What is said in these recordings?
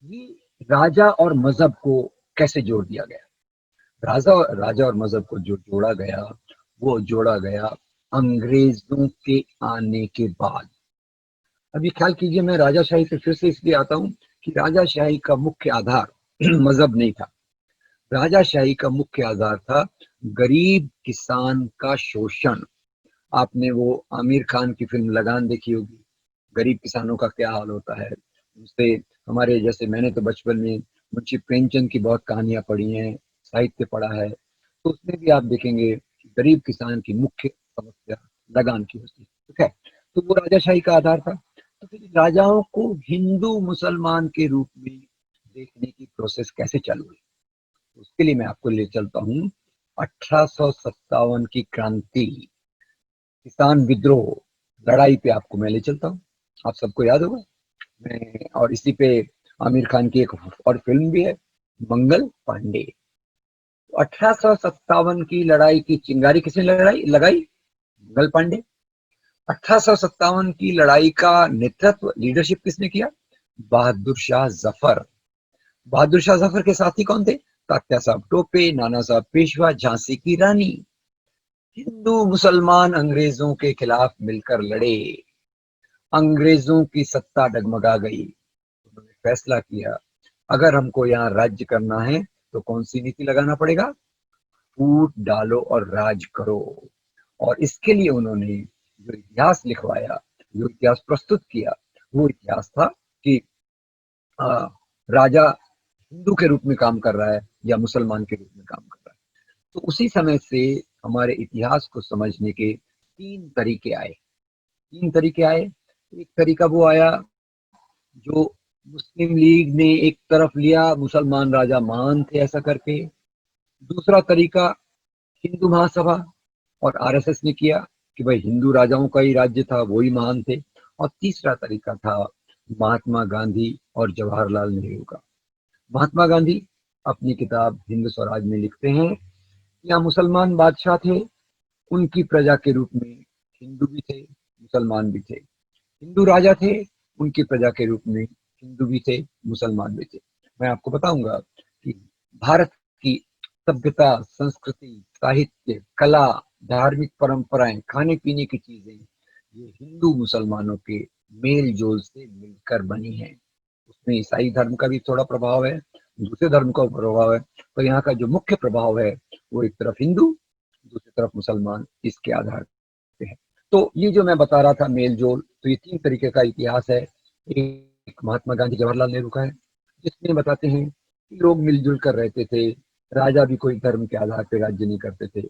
ये राजा और मजहब को कैसे जोड़ दिया गया? राजा राजा और मजहब को जो जोड़ा गया, वो जोड़ा गया अंग्रेजों के आने के बाद। अब ये ख्याल कीजिए, मैं राजाशाही पे फिर से इसलिए आता हूँ कि राजाशाही का मुख्य आधार मजहब नहीं था। राजाशाही का मुख्य आधार था गरीब किसान का शोषण। आपने वो आमिर खान की फिल्म लगान देखी होगी, गरीब किसानों का क्या हाल होता है उससे। हमारे जैसे मैंने तो बचपन में मुंशी प्रेमचंद की बहुत कहानियां पढ़ी हैं, साहित्य पढ़ा है, तो उसमें भी आप देखेंगे कि गरीब किसान की मुख्य समस्या लगान की होती है। ठीक है, तो वो राजाशाही का आधार था। तो फिर राजाओं को हिंदू मुसलमान के रूप में देखने की प्रोसेस कैसे चालू हुई? उसके लिए मैं आपको ले चलता हूँ 1857 की क्रांति, किसान विद्रोह, लड़ाई पे आपको मैं ले चलता हूँ। आप सबको याद होगा, मैं और इसी पे आमिर खान की एक और फिल्म भी है, मंगल पांडे। 1857 की लड़ाई की चिंगारी किसने लड़ाई लगाई? मंगल पांडे। 1857 की लड़ाई का नेतृत्व, लीडरशिप किसने किया? बहादुर शाह जफर। बहादुर शाह जफर के साथी कौन थे? तात्या साहब टोपे, नाना साहब पेशवा, झांसी की रानी। हिंदू मुसलमान अंग्रेजों के खिलाफ मिलकर लड़े, अंग्रेजों की सत्ता डगमगा गई। उन्होंने फैसला किया, अगर हमको यहाँ राज्य करना है तो कौन सी नीति लगाना पड़ेगा? फूट डालो और राज करो। और इसके लिए उन्होंने जो इतिहास लिखवाया, जो इतिहास प्रस्तुत किया, वो इतिहास था कि आ, राजा हिंदू के रूप में काम कर रहा है या मुसलमान के रूप में काम कर रहा है। तो उसी समय से हमारे इतिहास को समझने के तीन तरीके आए। तीन तरीके आए। एक तरीका वो आया जो मुस्लिम लीग ने एक तरफ लिया, मुसलमान राजा महान थे ऐसा करके। दूसरा तरीका हिंदू महासभा और आरएसएस ने किया कि भाई हिंदू राजाओं का ही राज्य था, वो ही महान थे। और तीसरा तरीका था महात्मा गांधी और जवाहरलाल नेहरू का। महात्मा गांधी अपनी किताब हिंद स्वराज में लिखते हैं, यहाँ मुसलमान बादशाह थे, उनकी प्रजा के रूप में हिंदू भी थे, मुसलमान भी थे। हिंदू राजा थे, उनकी प्रजा के रूप में हिंदू भी थे, मुसलमान भी थे। मैं आपको बताऊंगा कि भारत की सभ्यता, संस्कृति, साहित्य, कला, धार्मिक परंपराएं, खाने पीने की चीजें, ये हिंदू मुसलमानों के मेल जोल से मिलकर बनी है। उसमें ईसाई धर्म का भी थोड़ा प्रभाव है, दूसरे धर्म का प्रभाव है, तो यहाँ का जो मुख्य प्रभाव है वो एक तरफ हिंदू, दूसरी तरफ मुसलमान, इसके आधार पे है। तो ये जो मैं बता रहा था मेल जोल, तो ये तीन तरीके का इतिहास है। एक महात्मा गांधी जवाहरलाल नेहरू का है, जिसमें बताते हैं कि लोग मिलजुल कर रहते थे, राजा भी कोई धर्म के आधार पर राज्य नहीं करते थे।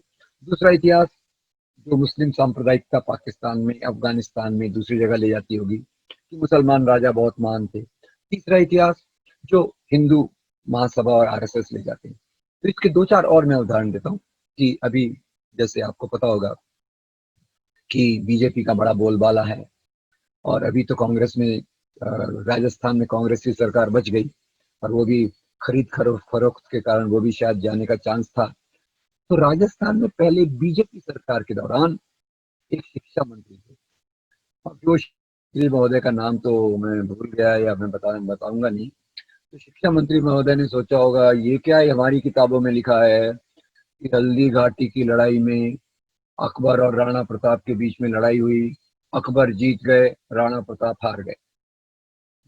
दूसरा इतिहास जो मुस्लिम सांप्रदायिकता पाकिस्तान में, अफगानिस्तान में, दूसरी जगह ले जाती होगी कि मुसलमान राजा बहुत महान थे। तीसरा इतिहास जो हिंदू महासभा और आरएसएस ले जाते हैं। तो इसके दो चार और मैं उदाहरण देता हूँ कि अभी जैसे आपको पता होगा कि बीजेपी का बड़ा बोलबाला है, और अभी तो कांग्रेस में राजस्थान में कांग्रेस की सरकार बच गई, और वो भी खरीद फरोख्त के कारण वो भी शायद जाने का चांस था। तो राजस्थान में पहले बीजेपी सरकार के दौरान एक शिक्षा मंत्री थे, अब जो श्री महोदय का नाम तो मैं भूल गया या मैं बताऊंगा नहीं। तो शिक्षा मंत्री महोदय ने सोचा होगा ये क्या है, हमारी किताबों में लिखा है कि हल्दी घाटी की लड़ाई में अकबर और राणा प्रताप के बीच में लड़ाई हुई, अकबर जीत गए, राणा प्रताप हार गए।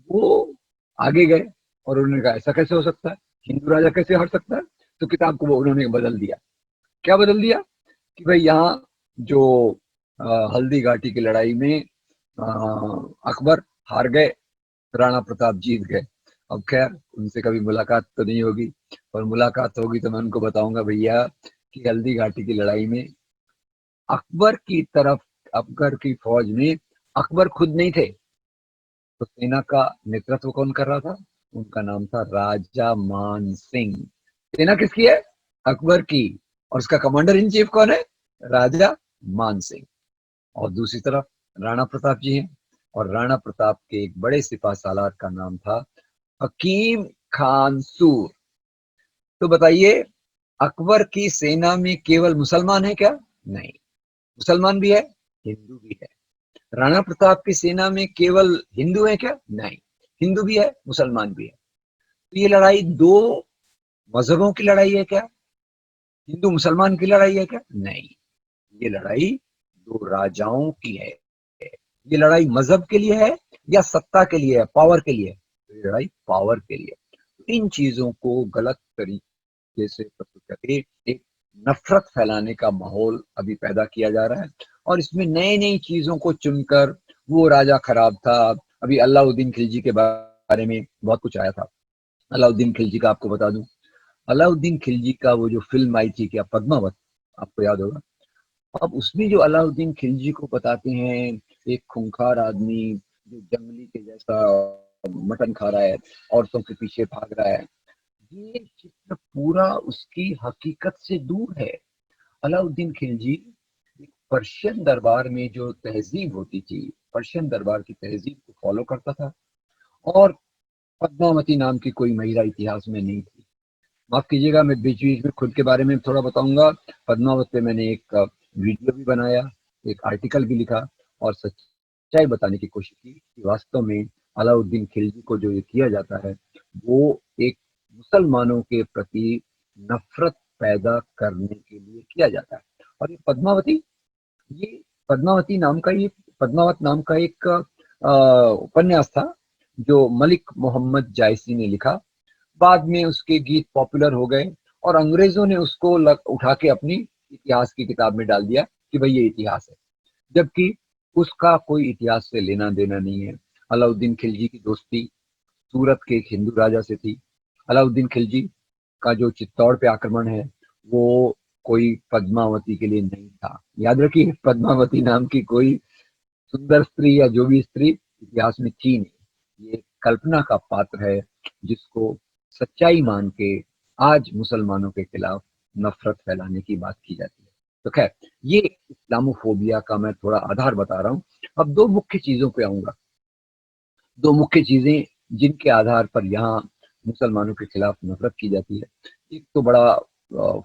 वो आगे गए और उन्होंने कहा ऐसा कैसे हो सकता है, हिंदू राजा कैसे हार सकता है? तो किताब को वो उन्होंने बदल दिया। क्या बदल दिया? कि भाई यहाँ जो हल्दी घाटी की लड़ाई में अकबर हार गए, राणा प्रताप जीत गए। अब खैर उनसे कभी मुलाकात तो नहीं होगी, और मुलाकात होगी तो मैं उनको बताऊंगा भैया कि हल्दी घाटी की लड़ाई में अकबर की तरफ, अकबर की फौज में अकबर खुद नहीं थे, तो सेना का नेतृत्व कौन कर रहा था? उनका नाम था राजा मान सिंह। सेना किसकी है? अकबर की। और उसका कमांडर इन चीफ कौन है? राजा मान सिंह। और दूसरी तरफ राणा प्रताप जी हैं, और राणा प्रताप के एक बड़े सिपह सालार का नाम था हकीम खान सूर। तो बताइए, अकबर की सेना में केवल मुसलमान है क्या? नहीं, मुसलमान भी है, हिंदू भी है। राणा प्रताप की सेना में केवल हिंदू है क्या? नहीं, हिंदू भी है, मुसलमान भी है। तो ये लड़ाई दो मजहबों की लड़ाई है क्या? हिंदू मुसलमान की लड़ाई है क्या? नहीं, ये लड़ाई दो राजाओं की है। ये लड़ाई मजहब के लिए है या सत्ता के लिए है, पावर के लिए? तो ये लड़ाई पावर के लिए। इन चीजों को गलत तरीके से प्रस्तुत करके एक नफरत फैलाने का माहौल अभी पैदा किया जा रहा है, और इसमें नई नई चीजों को चुनकर वो राजा खराब था। अभी अलाउद्दीन खिलजी के बारे में बहुत कुछ आया था। अलाउद्दीन खिलजी का आपको बता दूं, अलाउद्दीन खिलजी का वो जो फिल्म आई थी क्या, पद्मावत, आपको याद होगा। अब उसमें जो अलाउद्दीन खिलजी को बताते हैं एक खूंखार आदमी जो जंगली के जैसा मटन खा रहा है, औरतों के पीछे भाग रहा है, ये चित्र पूरा उसकी हकीकत से दूर है। अलाउद्दीन खिलजी एक पर्शियन दरबार में जो तहजीब होती थी, पर्शियन दरबार की तहजीब को फॉलो करता था, और पद्मावती नाम की कोई महिला इतिहास में नहीं थी। माफ कीजिएगा, मैं बीच बीच में खुद के बारे में थोड़ा बताऊंगा। पद्मावत पे मैंने एक वीडियो भी बनाया, एक आर्टिकल भी लिखा, और सच्चाई बताने की कोशिश की कि वास्तव में अलाउद्दीन खिलजी को जो ये किया जाता है वो एक मुसलमानों के प्रति नफरत पैदा करने के लिए किया जाता है। और ये पद्मावत नाम का एक उपन्यास था जो मलिक मोहम्मद जायसी ने लिखा। बाद में उसके गीत पॉपुलर हो गए, और अंग्रेजों ने उसको उठा के अपनी इतिहास की किताब में डाल दिया कि भाई ये इतिहास है, जबकि उसका कोई इतिहास से लेना देना नहीं है। अलाउद्दीन खिलजी की दोस्ती सूरत के एक हिंदू राजा से थी। अलाउद्दीन खिलजी का जो चित्तौड़ पे आक्रमण है वो कोई पद्मावती के लिए नहीं था। याद रखिए, पद्मावती नाम की कोई सुंदर स्त्री या जो भी स्त्री इतिहास में थी नहीं। ये कल्पना का पात्र है जिसको सच्चाई मान के आज मुसलमानों के खिलाफ नफरत फैलाने की बात की जाती है। तो खैर, ये इस्लामोफोबिया का मैं थोड़ा आधार बता रहा हूँ। अब दो मुख्य चीजों पे आऊंगा, दो मुख्य चीजें जिनके आधार पर यहाँ मुसलमानों के खिलाफ नफरत की जाती है। एक तो बड़ा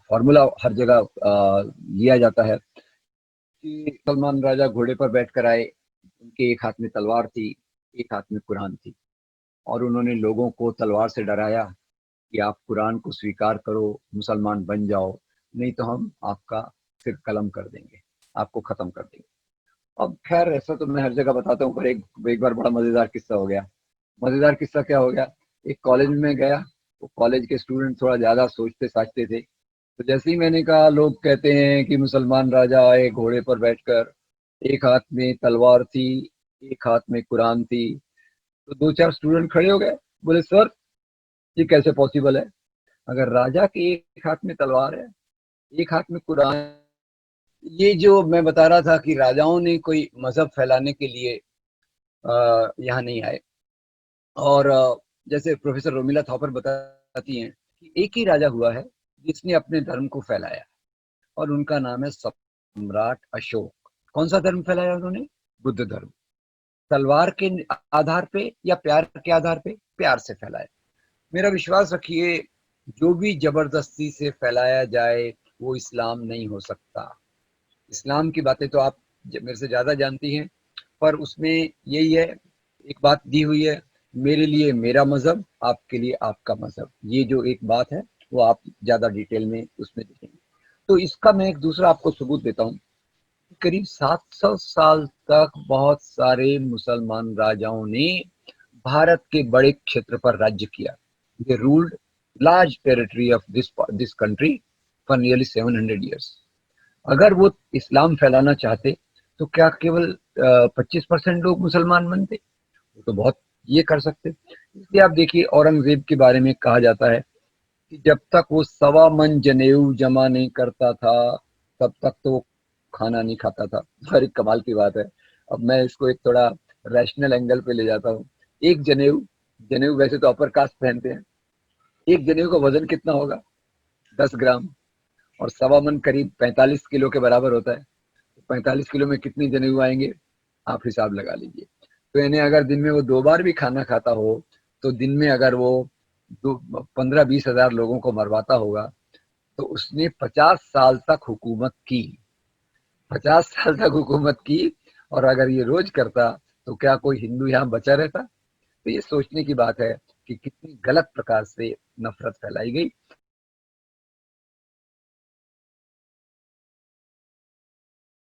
फॉर्मूला हर जगह लिया जाता है कि सलमान राजा घोड़े पर बैठकर आए, उनके एक हाथ में तलवार थी, एक हाथ में कुरान थी, और उन्होंने लोगों को तलवार से डराया कि आप कुरान को स्वीकार करो, मुसलमान बन जाओ, नहीं तो हम आपका सिर कलम कर देंगे, आपको खत्म कर देंगे। अब खैर, ऐसा तो मैं हर जगह बताता हूँ, पर एक बार बड़ा मजेदार किस्सा हो गया। मजेदार किस्सा क्या हो गया, एक कॉलेज में गया, वो कॉलेज के स्टूडेंट थोड़ा ज्यादा सोचते साचते थे। तो जैसे ही मैंने कहा, लोग कहते हैं कि मुसलमान राजा आए घोड़े पर बैठकर, एक हाथ में तलवार थी, एक हाथ में कुरान थी, तो दो चार स्टूडेंट खड़े हो गए, बोले सर ये कैसे पॉसिबल है? अगर राजा के एक हाथ में तलवार है, एक हाथ में कुरान। ये जो मैं बता रहा था कि राजाओं ने कोई मजहब फैलाने के लिए यहाँ नहीं आए। और जैसे प्रोफेसर रोमिला थॉपर बताती हैं कि एक ही राजा हुआ है जिसने अपने धर्म को फैलाया, और उनका नाम है सम्राट अशोक। कौन सा धर्म फैलाया उन्होंने? बुद्ध धर्म। तलवार के आधार पे या प्यार के आधार पे? प्यार से फैलाया। मेरा विश्वास रखिए, जो भी जबरदस्ती से फैलाया जाए वो इस्लाम नहीं हो सकता। इस्लाम की बातें तो आप मेरे से ज्यादा जानती हैं, पर उसमें यही है, एक बात दी हुई है, मेरे लिए मेरा मजहब, आपके लिए आपका मजहब। ये जो एक बात है वो आप ज्यादा डिटेल में उसमें देखेंगे। तो इसका मैं एक दूसरा आपको सबूत देता हूँ। करीब 700 साल तक बहुत सारे मुसलमान राजाओं ने भारत के बड़े क्षेत्र पर राज्य किया। दे ruled large territory of this country for nearly 700 years। अगर वो इस्लाम फैलाना चाहते तो क्या केवल 25% लोग मुसलमान बनते? वो तो बहुत ये कर सकते। इसलिए आप देखिए, औरंगजेब के बारे में कहा जाता है कि जब तक वो 1.25 मन जनेऊ जमा नहीं करता था तब तक तो वो खाना नहीं खाता था। बड़ी कमाल की बात है। अब मैं इसको एक थोड़ा रैशनल एंगल पे ले जाता हूँ। एक जनेऊ, जनेऊ वैसे तो अपर कास्ट पहनते हैं, एक जनेऊ का वजन कितना होगा? 10 ग्राम। और 1.25 मन करीब 45 किलो के बराबर होता है। 45 किलो में कितनी जनेऊ आएंगे, आप हिसाब लगा लीजिए। तो यानी अगर दिन में वो 2 बार भी खाना खाता हो, तो दिन में अगर वो 15-20 हजार लोगों को मरवाता होगा, तो उसने 50 साल तक हुकूमत की। 50 साल तक हुकूमत की, और अगर ये रोज करता तो क्या कोई हिंदू यहाँ बचा रहता? तो ये सोचने की बात है कि कितनी गलत प्रकार से नफरत फैलाई गई